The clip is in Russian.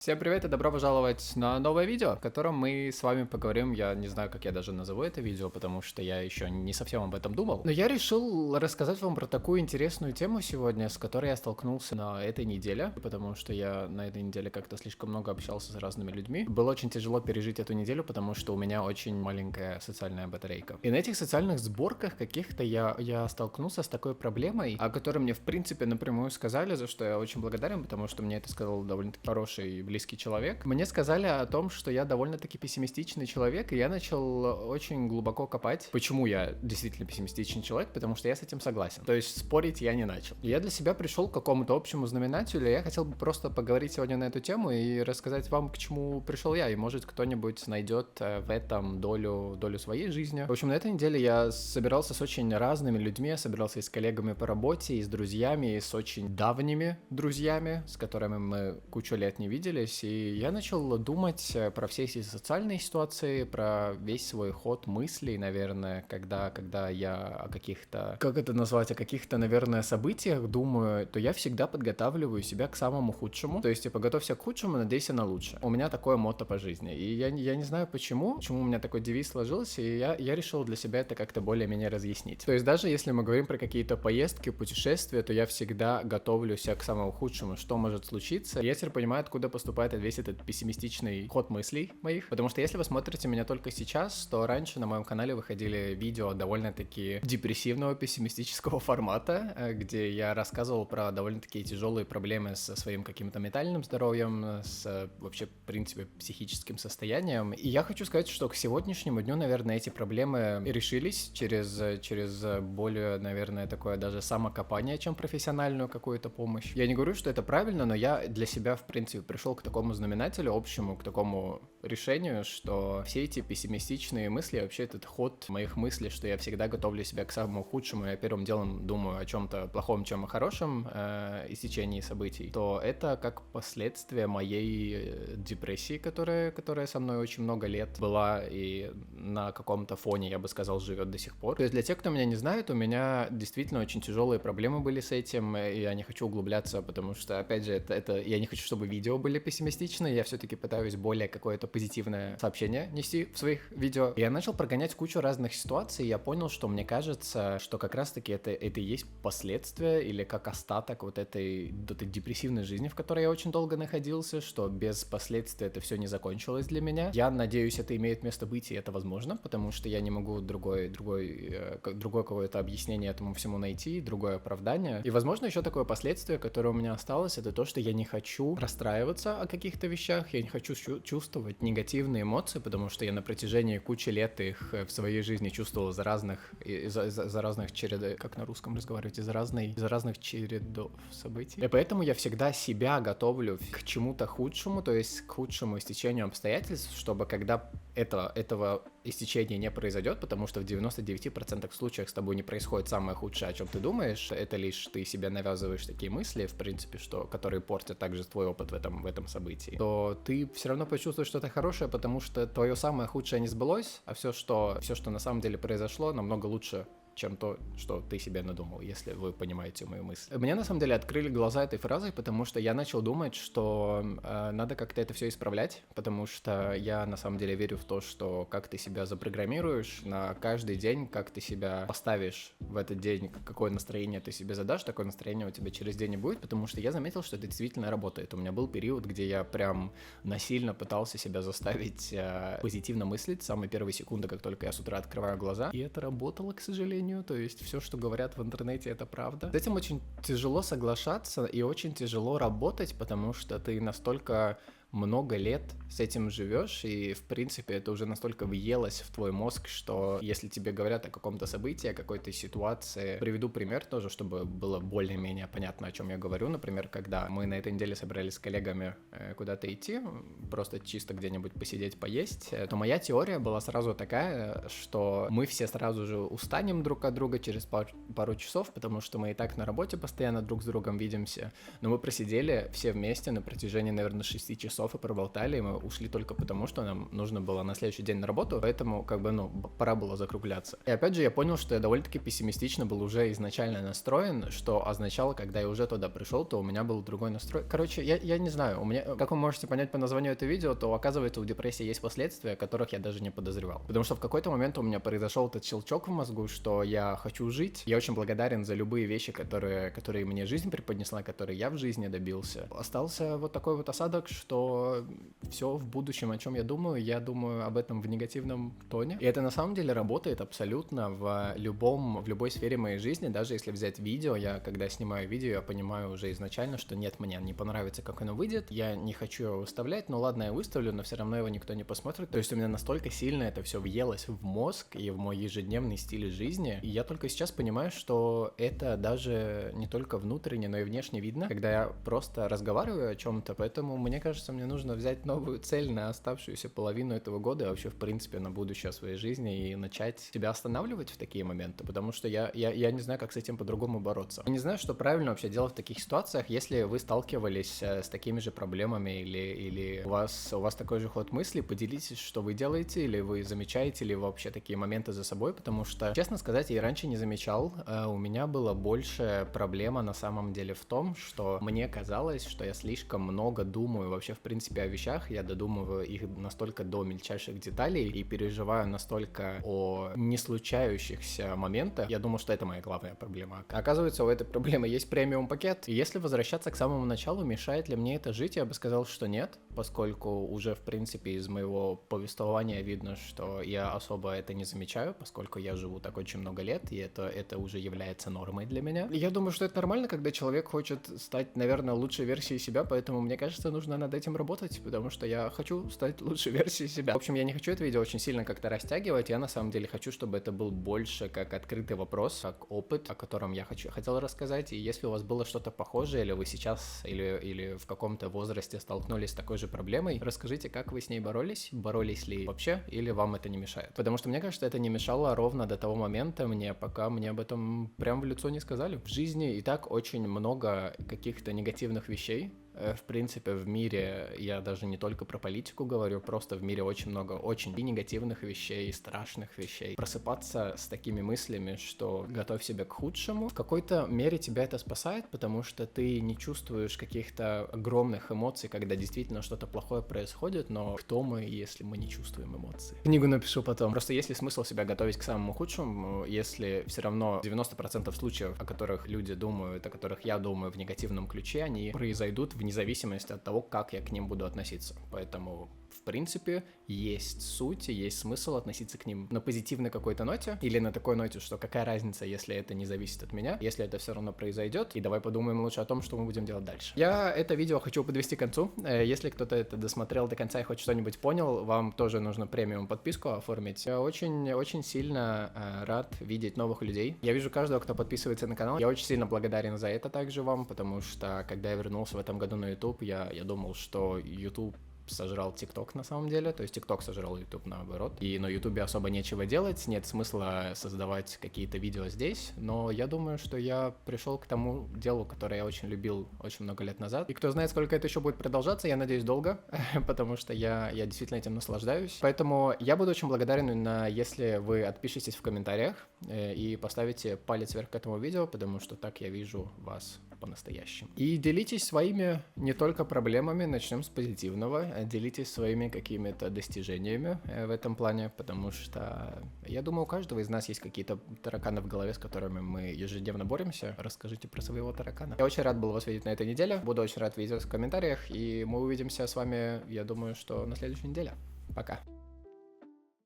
Всем привет и добро пожаловать на новое видео, в котором мы с вами поговорим. Я не знаю, как я даже назову это видео, потому что я еще не совсем об этом думал. Но я решил рассказать вам про такую интересную тему сегодня, с которой я столкнулся на этой неделе, потому что я на этой неделе как-то слишком много общался с разными людьми. Было очень тяжело пережить эту неделю, потому что у меня очень маленькая социальная батарейка. И на этих социальных сборках каких-то я столкнулся с такой проблемой, о которой мне в принципе напрямую сказали, за что я очень благодарен, потому что мне это сказал довольно-таки хороший близкий человек. Мне сказали о том, что я довольно-таки пессимистичный человек, и я начал очень глубоко копать, почему я действительно пессимистичный человек, потому что я с этим согласен. То есть спорить я не начал. Я для себя пришел к какому-то общему знаменателю, и я хотел бы просто поговорить сегодня на эту тему и рассказать вам, к чему пришел я, и может кто-нибудь найдет в этом долю своей жизни. В общем, на этой неделе я собирался с очень разными людьми, я собирался и с коллегами по работе, и с друзьями, и с очень давними друзьями, с которыми мы кучу лет не виделись, и я начал думать про все эти социальные ситуации, про весь свой ход мыслей, наверное, когда я о каких-то, как это назвать, о каких-то, наверное, событиях думаю, то я всегда подготавливаю себя к самому худшему, то есть, типа, готовься к худшему, надейся на лучшее. У меня такое мотто по жизни, и я не знаю почему у меня такой девиз сложился, и я решил для себя это как-то более-менее разъяснить. То есть, даже если мы говорим про какие-то поездки, путешествия, то я всегда готовлю себя к самому худшему, что может случиться. Я теперь понимаю, откуда поступает весь этот пессимистичный ход мыслей моих, потому что если вы смотрите меня только сейчас, то раньше на моем канале выходили видео довольно-таки депрессивного, пессимистического формата, где я рассказывал про довольно-таки тяжелые проблемы со своим каким-то ментальным здоровьем, с вообще, в принципе, психическим состоянием. И я хочу сказать, что к сегодняшнему дню, наверное, эти проблемы решились через более, наверное, такое даже самокопание, чем профессиональную какую-то помощь. Я не говорю, что это правильно, но я для себя, в принципе, пришел к такому знаменателю общему, к такому решению, что все эти пессимистичные мысли, вообще этот ход моих мыслей, что я всегда готовлю себя к самому худшему, я первым делом думаю о чем-то плохом, чем о хорошем истечении событий, то это как последствие моей депрессии, которая со мной очень много лет была и на каком-то фоне, я бы сказал, живет до сих пор. То есть для тех, кто меня не знает, у меня действительно очень тяжелые проблемы были с этим, и я не хочу углубляться, потому что, опять же, это я не хочу, чтобы видео были пессимистичные, я все-таки пытаюсь более какое-то позитивное сообщение нести в своих видео. И я начал прогонять кучу разных ситуаций, и я понял, что мне кажется, что как раз-таки это и есть последствия или как остаток вот этой депрессивной жизни, в которой я очень долго находился, что без последствий это все не закончилось для меня. Я надеюсь, это имеет место быть, и это возможно, потому что я не могу другое какое-то объяснение этому всему найти, другое оправдание. И, возможно, еще такое последствие, которое у меня осталось, это то, что я не хочу расстраиваться о каких-то вещах, я не хочу чувствовать негативные эмоции, потому что я на протяжении кучи лет их в своей жизни чувствовал из-за разных черед... Как на русском разговаривать? Из-за разных чередов событий. И поэтому я всегда себя готовлю к чему-то худшему, то есть к худшему истечению обстоятельств, чтобы когда этого истечения не произойдет, потому что в 99% случаях с тобой не происходит самое худшее, о чем ты думаешь, это лишь ты себе навязываешь такие мысли, в принципе, которые портят также твой опыт в этом событии, то ты все равно почувствуешь что-то хорошее, потому что твое самое худшее не сбылось, а все, что на самом деле произошло, намного лучше, чем то, что ты себе надумал, если вы понимаете мою мысль. Мне, на самом деле, открыли глаза этой фразой, потому что я начал думать, что надо как-то это все исправлять, потому что я, на самом деле, верю в то, что как ты себя запрограммируешь на каждый день, как ты себя поставишь в этот день, какое настроение ты себе задашь, такое настроение у тебя через день и будет, потому что я заметил, что это действительно работает. У меня был период, где я прям насильно пытался себя заставить позитивно мыслить с самой первой секунды, как только я с утра открываю глаза, и это работало, к сожалению. То есть все, что говорят в интернете, это правда. С этим очень тяжело соглашаться и очень тяжело работать, потому что ты настолько много лет с этим живешь, и, в принципе, это уже настолько въелось в твой мозг, что если тебе говорят о каком-то событии, о какой-то ситуации, приведу пример тоже, чтобы было более-менее понятно, о чем я говорю. Например, когда мы на этой неделе собрались с коллегами куда-то идти, просто чисто где-нибудь посидеть, поесть, то моя теория была сразу такая, что мы все сразу же устанем друг от друга через пару часов, потому что мы и так на работе постоянно друг с другом видимся, но мы просидели все вместе на протяжении, наверное, 6 часов часов и проболтали, и мы ушли только потому, что нам нужно было на следующий день на работу, поэтому как бы, пора было закругляться. И опять же, я понял, что я довольно-таки пессимистично был уже изначально настроен, что означало, когда я уже туда пришел, то у меня был другой настрой. Короче, я не знаю, у меня, как вы можете понять по названию этого видео, то оказывается у депрессии есть последствия, которых я даже не подозревал. Потому что в какой-то момент у меня произошел этот щелчок в мозгу, что я хочу жить. Я очень благодарен за любые вещи, которые мне жизнь преподнесла, которые я в жизни добился. Остался вот такой вот осадок, что все в будущем, о чем я думаю об этом в негативном тоне. И это на самом деле работает абсолютно в любой сфере моей жизни. Даже если взять видео, когда снимаю видео, я понимаю уже изначально, что нет, мне не понравится, как оно выйдет. Я не хочу его выставлять, но ладно, я выставлю, но все равно его никто не посмотрит. То есть у меня настолько сильно это все въелось в мозг и в мой ежедневный стиль жизни. И я только сейчас понимаю, что это даже не только внутренне, но и внешне видно, когда я просто разговариваю о чем-то. Поэтому мне кажется, мне нужно взять новую цель на оставшуюся половину этого года, вообще в принципе на будущее своей жизни, и начать себя останавливать в такие моменты, потому что я не знаю, как с этим по-другому бороться. Я не знаю, что правильно вообще делать в таких ситуациях, если вы сталкивались с такими же проблемами или у вас такой же ход мысли, поделитесь, что вы делаете, или вы замечаете ли вообще такие моменты за собой, потому что, честно сказать, я и раньше не замечал, у меня была больше проблема на самом деле в том, что мне казалось, что я слишком много думаю вообще в принципе о вещах, я додумываю их настолько до мельчайших деталей и переживаю настолько о не случающихся моментах. Я думал, что это моя главная проблема. Оказывается, у этой проблемы есть премиум пакет. И если возвращаться к самому началу, мешает ли мне это жить, я бы сказал, что нет, поскольку уже в принципе из моего повествования видно, что я особо это не замечаю, поскольку я живу так очень много лет, и это уже является нормой для меня. Я думаю, что это нормально, когда человек хочет стать, наверное, лучшей версией себя, поэтому мне кажется, нужно над этим работать, потому что я хочу стать лучшей версией себя. В общем, я не хочу это видео очень сильно как-то растягивать, я на самом деле хочу, чтобы это был больше как открытый вопрос, как опыт, о котором я хотел рассказать, и если у вас было что-то похожее, или вы сейчас, или в каком-то возрасте столкнулись с такой же проблемой, расскажите, как вы с ней боролись ли вообще, или вам это не мешает. Потому что мне кажется, это не мешало ровно до того момента мне, пока мне об этом прям в лицо не сказали. В жизни и так очень много каких-то негативных вещей. В принципе, в мире, я даже не только про политику говорю, просто в мире очень много очень и негативных вещей, страшных вещей. Просыпаться с такими мыслями, что готовь себя к худшему, в какой-то мере тебя это спасает, потому что ты не чувствуешь каких-то огромных эмоций, когда действительно что-то плохое происходит, но кто мы, если мы не чувствуем эмоций? Книгу напишу потом. Просто есть ли смысл себя готовить к самому худшему, если все равно 90% случаев, о которых люди думают, о которых я думаю в негативном ключе, они произойдут вне зависимости от того, как я к ним буду относиться. Поэтому, в принципе, есть суть, есть смысл относиться к ним на позитивной какой-то ноте, или на такой ноте, что какая разница, если это не зависит от меня, если это все равно произойдет, и давай подумаем лучше о том, что мы будем делать дальше. Я это видео хочу подвести к концу. Если кто-то это досмотрел до конца и хоть что-нибудь понял, вам тоже нужно премиум подписку оформить. Я очень сильно рад видеть новых людей. Я вижу каждого, кто подписывается на канал. Я очень сильно благодарен за это также вам, потому что, когда я вернулся в этом году на YouTube, я думал, что YouTube сожрал ТикТок на самом деле, то есть ТикТок сожрал YouTube наоборот, и на Ютубе особо нечего делать, нет смысла создавать какие-то видео здесь, но я думаю, что я пришел к тому делу, которое я очень любил очень много лет назад, и кто знает, сколько это еще будет продолжаться, я надеюсь, долго, потому что я действительно этим наслаждаюсь, поэтому я буду очень благодарен, если вы отпишитесь в комментариях и поставите палец вверх к этому видео, потому что так я вижу вас по-настоящему. И делитесь своими не только проблемами, начнем с позитивного, делитесь своими какими-то достижениями в этом плане, потому что я думаю, у каждого из нас есть какие-то тараканы в голове, с которыми мы ежедневно боремся. Расскажите про своего таракана. Я очень рад был вас видеть на этой неделе, буду очень рад видеть вас в комментариях, и мы увидимся с вами, я думаю, что на следующей неделе. Пока.